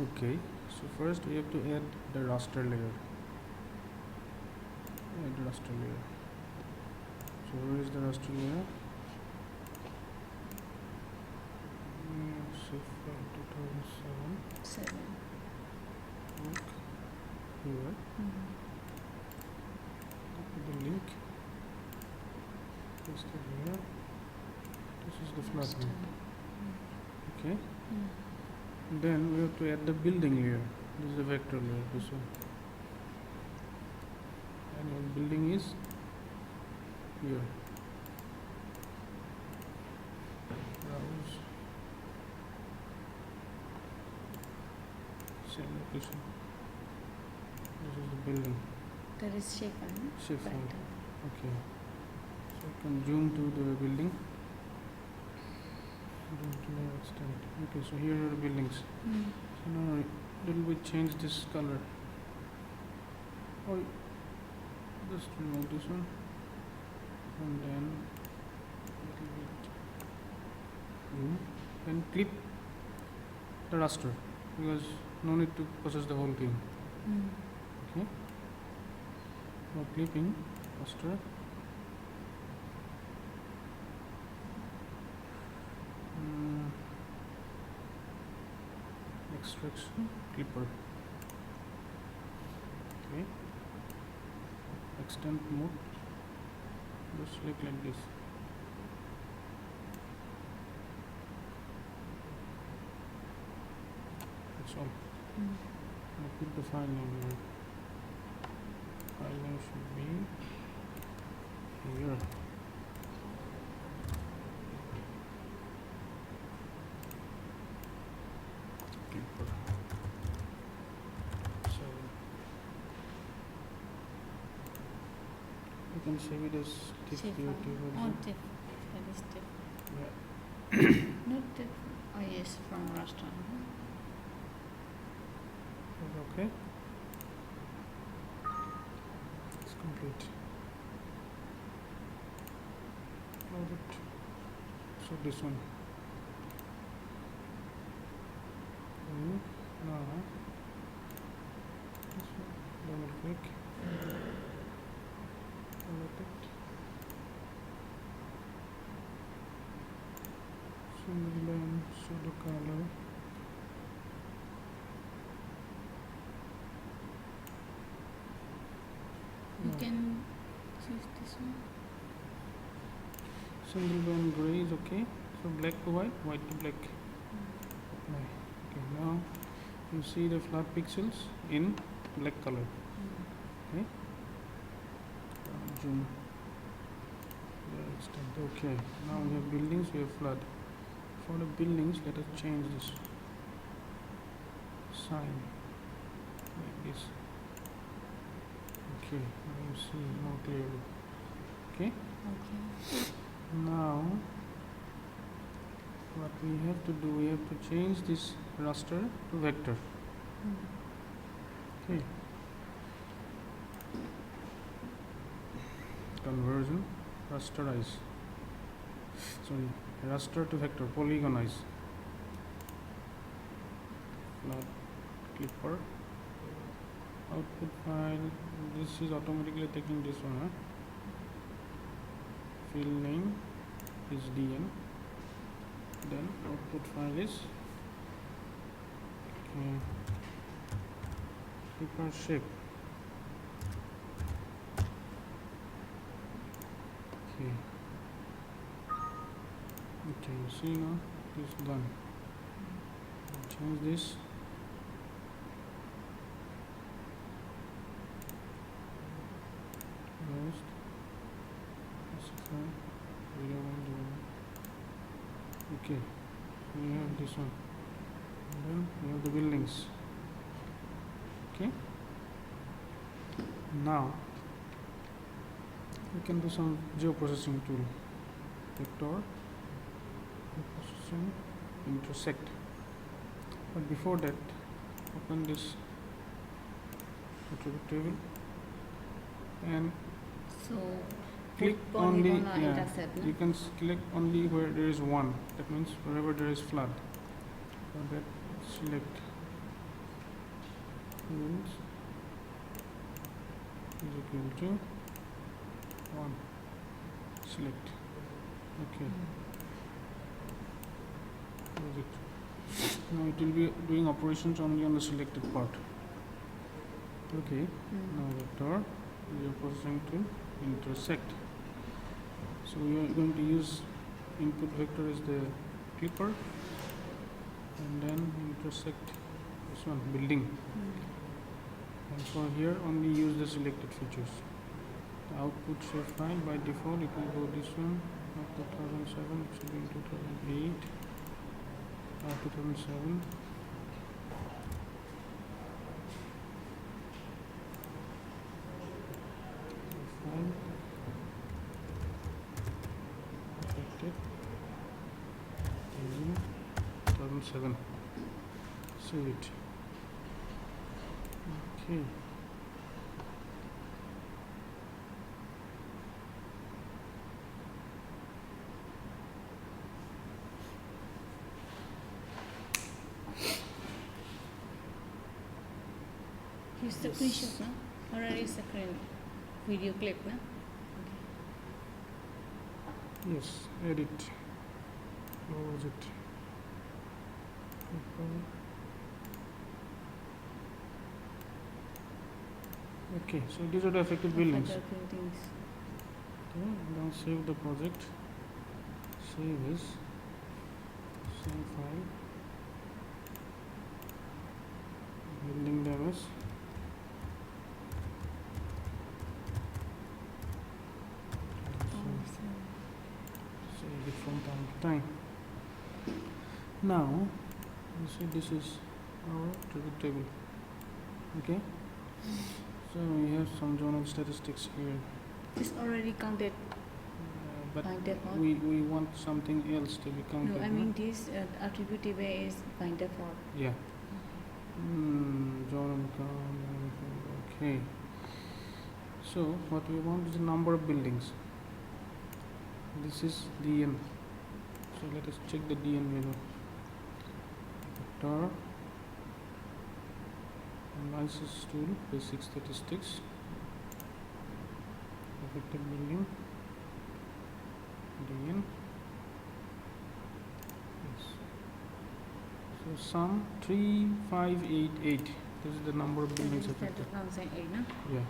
Okay, so first we have to add the raster layer. Add raster layer. So where is the raster layer? Shift file 2007. Look here. Look at the link. Paste it here. This is the flat one. Okay. Then we have to add the building layer. This is the vector layer. This one. And your building is here. Browse. Same location. This is the building. That is shape and Shift file. Okay. So you can zoom to the building. Zoom to the extent. Okay, so here are the buildings. So now little bit change this color. Or just remove this one. And then little bit zoom and clip the raster because no need to process the whole thing. Okay. Now clipping raster. Extraction clipper. Okay. Extend mode. Just select like this. That's all. Now put the file name here. File name should be here. Clipper. So you can save it as TIFF shape DOT file. version. Oh, TIFF. That is TIFF. Yeah. Not TIFF. Oh, yes, from raster. Is okay. It's complete. Load it. So this one. Now this one. Double click. Select it. Single line pseudo color. You can choose this one. Single line gray is okay. So black to white, white to black. Apply. Okay, now you see the flat pixels in black color. Okay. Zoom. The extent. Okay. Now we have buildings, we have flood. For the buildings, let us change this sign like this. Okay. Now you see more clearly. Okay. Okay. Now what we have to do, we have to change this raster to vector. Okay. Conversion, rasterize. Sorry, raster to vector, polygonize. Flat clipper. Output file. This is automatically taking this one. Huh? Field name is DN. Then output file is clipper shape. Okay. Okay, you see now this is done. Change this. Rest. Specify. 0, 1, 0. Okay. We have this one. And then we have the buildings. Okay. Now we can do some geoprocessing tool. Vector, geoprocessing, intersect. But before that, open this attribute table and So click put only. polygon or Yeah, intersect, no? you can click only where there is one. That means wherever there is flood. For that, select fields is equal to 1. Select. Okay. Project. Now it will be doing operations only on the selected part. Okay. Now vector, we are processing to intersect. So we are going to use input vector as the clipper, and then intersect this one, building. And for here only use the selected features. The output shape file by default it will go this one, not 2007, it should be in 2008 or 2007. File affected using 2007. Save it. Okay. Use the Yes. screenshot, no? Already screen video clip, no? Yes, edit. Close it. Okay, so these are the affected buildings. Buildings. Okay, now save the project. Save as same file. Building them as save it from time to time. Now you see this is our tribute table. Okay, so we have some zonal statistics here, This already counted but by default. we want something else to be counted. No, I mean this attribute table is by default. Yeah. Zonal count. Okay. So what we want is the number of buildings. This is DN. So let us check the DN value. Vector analysis tool, basic statistics, affected building, DN. Yes. So sum 3588. This is the number of buildings affected. 2008, no? Yeah.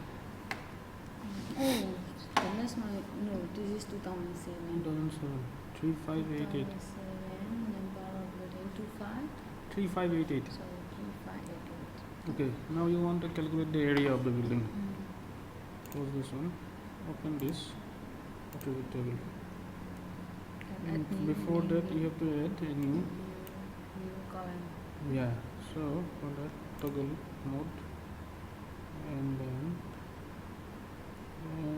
Oh, the last one, no, this is 2007. 2007. 3588. 2007, number of building 25. 3588. So 3588. Okay. Now you want to calculate the area of the building. Close this one. Open this attribute table. Before that, you have to add a new column. Yeah, so for that toggle mode, and then you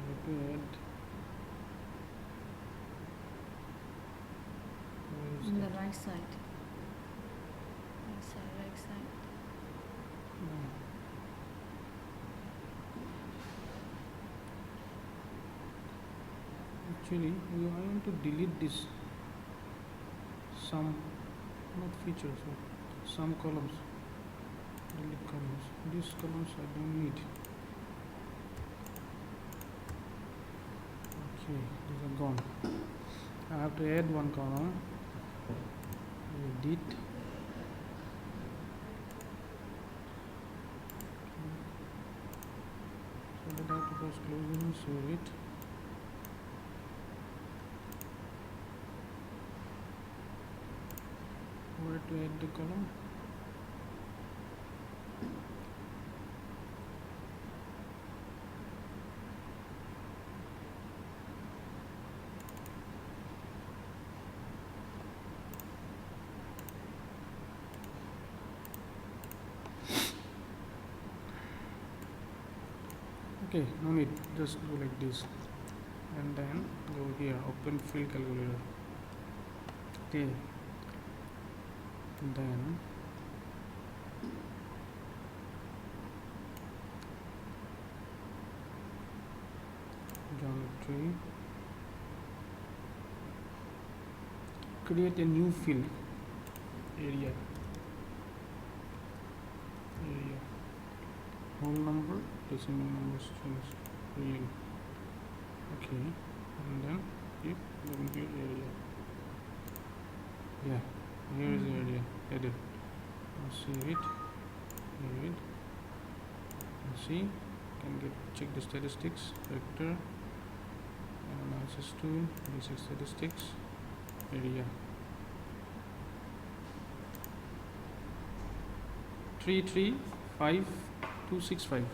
have to add where is On the that? right side. Right side. No. Actually, I want to delete this some not features, but some columns. Delete columns. These columns I don't need. Okay, these are gone. I have to add one column. Edit. So that I have to press close and save it. Where to add the column? Okay, no need, just go like this, and then go here, open field calculator. Okay, then geometry, create a new field area. area. Whole number, decimal number strings, real. Okay, and then give here area. Yeah, here is the area. Edit. Now save it. Save it. And see, can get check the statistics. Vector. Analysis tool. Basic statistics. Area. 335265.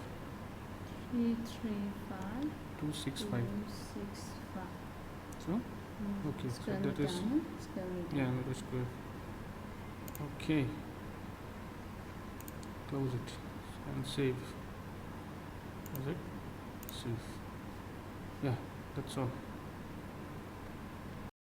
335 265. 265. So okay, so Square that meter, is no? Square meter. yeah, meter square. Okay, close it and save. Is it? Save. Yeah, that's all.